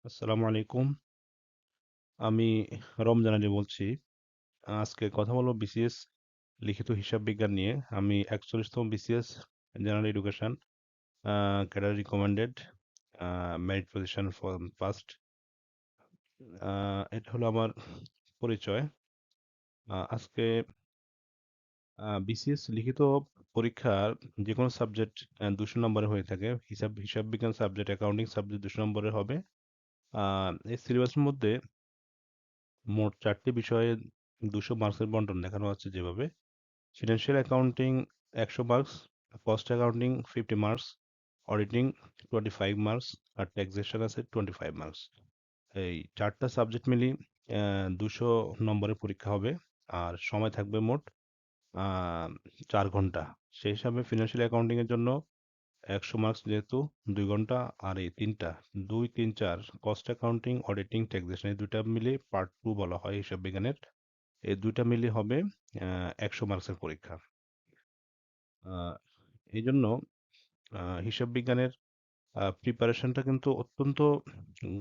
আসসালামু আলাইকুম। আমি রমজান আলী বলছি। আজকে কথা বলবো বিসিএস লিখিত হিসাব বিজ্ঞান নিয়ে। আমি 41তম BCS general education cadre recommended merit position for first. এটা হলো আমার পরিচয়। আজকে বিসিএস লিখিত পরীক্ষার যে কোনো সাবজেক্ট 200 নম্বরে হয়ে থাকে। হিসাব বিজ্ঞান সাবজেক্ট, অ্যাকাউন্টিং সাবজেক্ট 200 নম্বরের হবে। এই সিলেবাসের মধ্যে মোট 4টি বিষয়ে 200 মার্কসের বন্টন দেখানো আছে যেভাবে: financial accounting 100 marks, cost accounting 50 marks, auditing 25 marks, আর ট্যাক্সেশন আছে 25 মার্কস। এই 4টা সাবজেক্ট মিলিয়ে 200 নম্বরের পরীক্ষা হবে। আর সময় থাকবে মোট 4 ঘন্টা। সেই হিসাবে ফিনান্সিয়াল অ্যাকাউন্টিং এর জন্য 100 মার্কস যেহেতু 2 ঘন্টা, আর এই 3টা 2, 3, 4 কস্ট অ্যাকাউন্টিং, অডিটিং, ট্যাক্সেশন এই 2টা মিলে পার্ট 2 বলা হয় হিসাব বিজ্ঞানের। এই 2টা মিলে হবে 100 মার্কসের পরীক্ষা। এই জন্য হিসাব বিজ্ঞানের প্রিপারেশনটা কিন্তু অত্যন্ত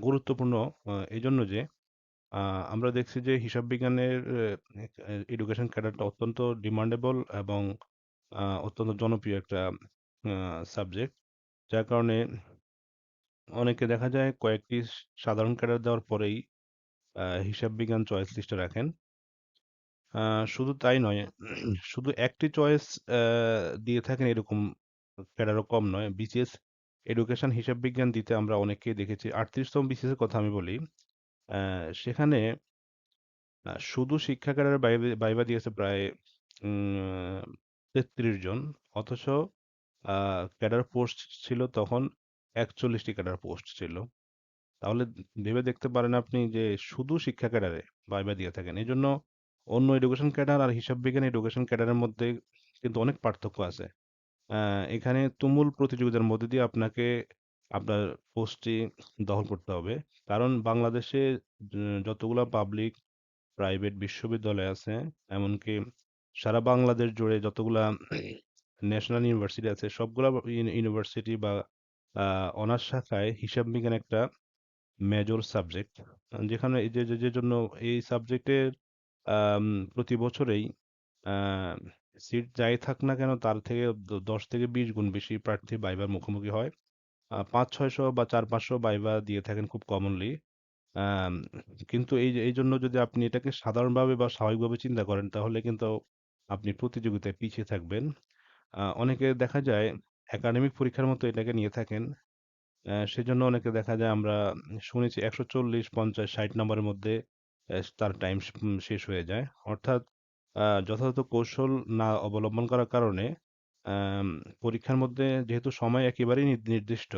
গুরুত্বপূর্ণ। এই জন্য যে আমরা দেখছি যে হিসাব বিজ্ঞানের এডুকেশন ক্যাডারটা অত্যন্ত ডিমান্ডেবল এবং অত্যন্ত জনপ্রিয় একটা সাবজেক্ট, যার কারণে অনেকে দেখা যায় কয়েকটি সাধারণ ক্যাডার দেওয়ার পরেই হিসাব বিজ্ঞান চয়েস লিস্টে রাখেন। শুধু তাই নয়, শুধু একটি চয়েস দিয়ে থাকেন এরকম ক্যাডারও কম নয়। বিসিএস এডুকেশন হিসাব বিজ্ঞান দিতে আমরা অনেককেই দেখেছি। 38তম বিসিএস এর কথা আমি বলি। সেখানে শুধু শিক্ষা ক্যাডারের ভাইবা দিয়েছে প্রায় 33 জন, অথচ ক্যাডার পোস্ট ছিল তখন 41টি ক্যাডার পোস্ট ছিল। তাহলে ভেবে দেখতে পারেন আপনি যে শুধু শিক্ষা ক্যাডারে ভাইবা দিয়ে থাকেন। এই জন্য অন্য এডুকেশন ক্যাডার আর হিসাব বিজ্ঞান এডুকেশন ক্যাডারের মধ্যে কিন্তু অনেক পার্থক্য আছে। এখানে তুমুল প্রতিযোগিতার মধ্যে দিয়ে আপনাকে আপনার পোস্টটি দখল করতে হবে। কারণ বাংলাদেশে যতগুলা পাবলিক প্রাইভেট বিশ্ববিদ্যালয় আছে, এমনকি সারা বাংলাদেশ জুড়ে যতগুলা ন্যাশনাল ইউনিভার্সিটি আছে, সবগুলা ইউনিভার্সিটি বা অনার্স শাখায় হিসাব বিজ্ঞান একটা মেজর সাবজেক্ট। যেখানে এই যে জন্য এই সাবজেক্টের প্রতি বছরেই সিট যাই থাক না কেন তার থেকে 10 থেকে 20 গুণ বেশি প্রার্থী ভাইবার মুখোমুখি হয়। 500-600 বা 400-500 ভাইবা দিয়ে থাকেন খুব কমনলি। কিন্তু এই জন্য যদি আপনি এটাকে সাধারণভাবে বা স্বাভাবিকভাবে চিন্তা করেন, তাহলে কিন্তু আপনি প্রতিযোগিতায় পিছিয়ে থাকবেন। অনেকে দেখা যায় একাডেমিক পরীক্ষার মতো এটাকে নিয়ে থাকেন। সেজন্য অনেকে দেখা যায় আমরা শুনেছি 140, 50, 60 নম্বরের মধ্যে তার টাইম শেষ হয়ে যায়। অর্থাৎ যথাযথ কৌশল না অবলম্বন করার কারণে আম পরীক্ষার মধ্যে যেহেতু সময় একেবারেই নির্দিষ্ট,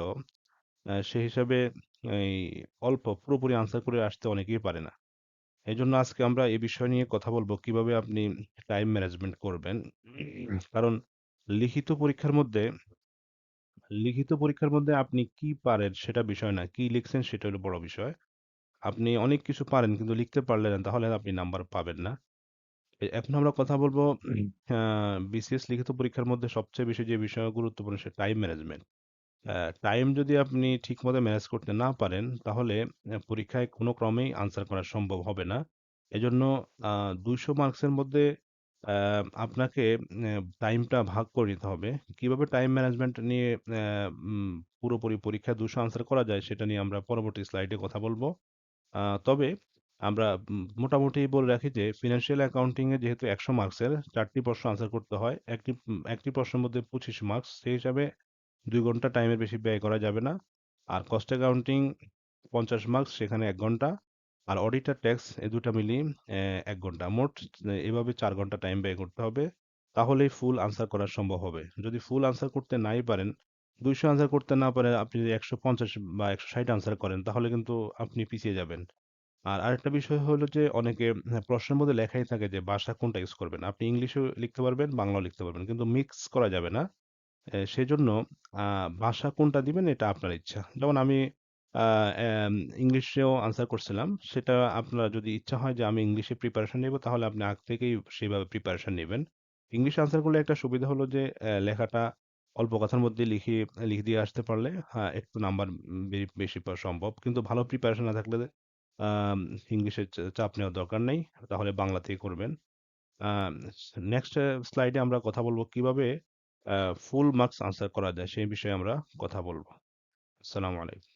সেই হিসাবে এই পুরোপুরি আনসার করে আসতে অনেকেই পারে না। এজন্য আজকে আমরা এই বিষয় নিয়ে কথা বলবো কিভাবে আপনি টাইম ম্যানেজমেন্ট করবেন। কারণ লিখিত পরীক্ষার মধ্যে লিখিত পরীক্ষার মধ্যে আপনি কি পারেন সেটা বিষয় না, কি লিখছেন সেটা হলো বড় বিষয়। আপনি অনেক কিছু পারেন কিন্তু লিখতে পারলেন না, তাহলে আপনি নাম্বার পাবেন না। এখন আমরা কথা বলবো বিসিএস লিখিত পরীক্ষার মধ্যে সবচেয়ে বেশি যে বিষয় গুরুত্বপূর্ণ সে টাইম ম্যানেজমেন্ট। টাইম যদি আপনি ঠিকমতো ম্যানেজ করতে না পারেন, তাহলে পরীক্ষায় কোনো ক্রমেই আনসার করা সম্ভব হবে না। এজন্য 200 মার্কসের মধ্যে আপনাকে টাইমটা ভাগ করে নিতে হবে। কিভাবে টাইম ম্যানেজমেন্ট নিয়ে পুরোপুরি পরীক্ষায় 200 আনসার করা যায় সেটা নিয়ে আমরা পরবর্তী স্লাইডে কথা বলবো। তবে আমরা মোটামুটি বলে রাখি যে ফিনান্সিয়াল অ্যাকাউন্টিং এ যেহেতু 100 মার্কসের 4টি প্রশ্ন আনসার করতে হয়। একটি প্রশ্নের মধ্যে 25 মার্কস। সেই হিসাবে 2 ঘন্টা টাইমের বেশি ব্যয় করা যাবে না। আর কস্ট অ্যাকাউন্টিং 50 মার্কস, সেখানে 1 ঘন্টা। আর অডিট আর ট্যাক্স এই 2টা মিলিয়ে 1 ঘন্টা। মোট এভাবে 4 ঘন্টা টাইম ব্যয় করতে হবে। তাহলেই ফুল আনসার করা সম্ভব হবে। যদি ফুল আনসার করতে নাই পারেন, 200 আনসার করতে না পারেন, আপনি যদি 150 বা 160 আনসার করেন, তাহলে কিন্তু আপনি পিছিয়ে যাবেন। আর আরেকটা বিষয় হলো যে অনেকে প্রশ্নের মধ্যে লেখাই থাকে যে ভাষা কোনটা ইউজ করবেন। আপনি ইংলিশেও লিখতে পারবেন, বাংলাও লিখতে পারবেন। কিন্তু মিক্স করা যাবে না। সেজন্য ভাষা কোনটা দিবেন এটা আপনার ইচ্ছা। যেমন আমি আ এম ইংলিশেও আনসার করছিলাম। সেটা আপনার যদি ইচ্ছা হয় যে আমি ইংলিশে প্রিপারেশন নিবো, তাহলে আপনি আগ থেকেই সেভাবে প্রিপারেশন নিবেন। ইংলিশে আনসার করলে একটা সুবিধা হলো যে লেখাটা অল্প কথার মধ্যে লিখে দিয়ে আসতে পারলে হ্যাঁ, একটু নাম্বার বেশি পাওয়া সম্ভব। কিন্তু ভালো প্রিপারেশন না থাকলে আম ইংলিশের চাপ নেওয়ার দরকার নেই। তাহলে বাংলাতেই করবেন। আম নেক্সট স্লাইডে আমরা কথা বলব কিভাবে ফুল মার্কস আনসার করা যায় সেই বিষয়ে আমরা কথা বলব। আসসালামু আলাইকুম।